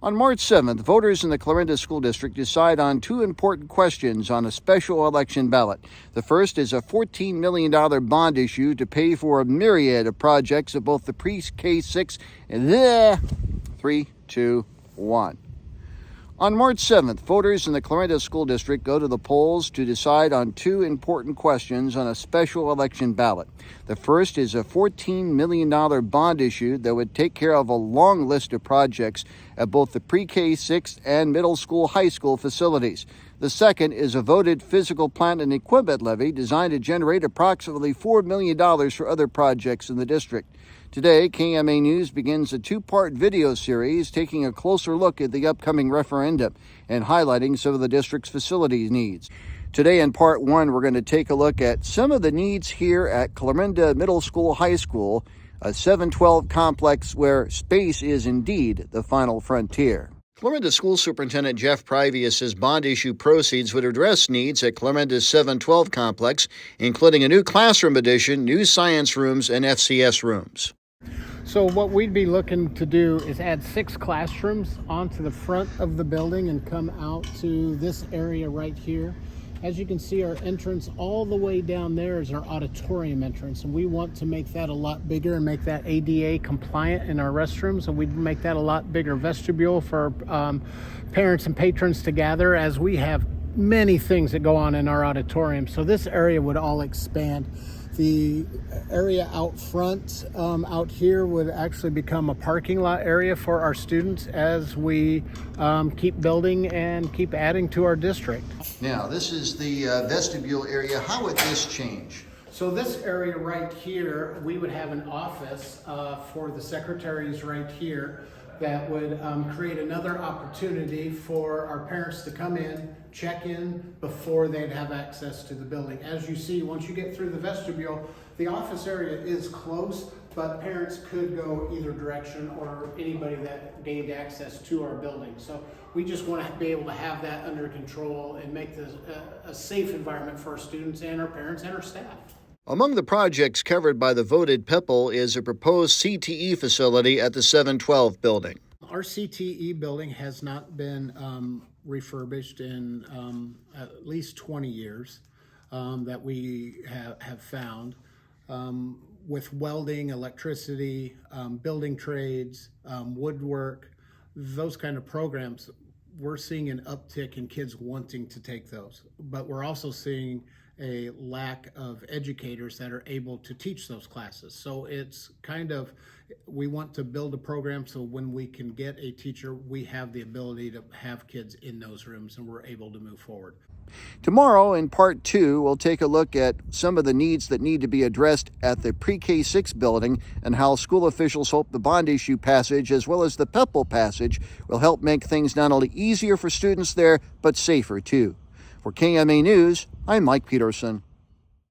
On March 7th, voters in the Clarinda School District decide on two important questions on a special election ballot. The first is a $14 million bond issue to pay for a myriad of projects at both the pre-K-6 and 3, 2, 1. On March 7th, voters in the Clarinda School District go to the polls to decide on two important questions on a special election ballot. The first is a $14 million bond issue that would take care of a long list of projects at both the pre-K-6 and middle school, high school facilities. The second is a voted physical plant and equipment levy designed to generate approximately $4 million for other projects in the district. Today, KMA News begins a two-part video series taking a closer look at the upcoming referendum and highlighting some of the district's facilities needs. Today in part one, we're going to take a look at some of the needs here at Clarinda Middle School, High School, a 712 complex where space is indeed the final frontier. Clarinda School Superintendent Jeff Privia says bond issue proceeds would address needs at Clarinda's 712 complex, including a new classroom addition, new science rooms, and FCS rooms. So what we'd be looking to do is add 6 classrooms onto the front of the building and come out to this area right here. As you can see, our entrance all the way down there is our auditorium entrance, and we want to make that a lot bigger and make that ADA compliant in our restrooms, and we'd make that a lot bigger vestibule for parents and patrons to gather, as we have many things that go on in our auditorium. So this area would all expand. The area out front, out here, would actually become a parking lot area for our students as we keep building and keep adding to our district. Now, this is the vestibule area. How would this change? So this area right here, we would have an office for the secretaries right here that would create another opportunity for our parents to come in, check in before they'd have access to the building. As you see, once you get through the vestibule, the office area is close, but parents could go either direction, or anybody that gained access to our building. So we just want to be able to have that under control and make this a safe environment for our students and our parents and our staff. Among the projects covered by the voted PEPL is a proposed CTE facility at the 712 building. Our CTE building has not been refurbished in at least 20 years that we have found. With welding, electricity, building trades, woodwork, those kind of programs, we're seeing an uptick in kids wanting to take those. But we're also seeing a lack of educators that are able to teach those classes. So it's kind of, we want to build a program so when we can get a teacher, we have the ability to have kids in those rooms and we're able to move forward. Tomorrow, in part two, we'll take a look at some of the needs that need to be addressed at the pre-K-6 building and how school officials hope the bond issue passage as well as the PEPL passage will help make things not only easier for students there, but safer too. For KMA News, I'm Mike Peterson.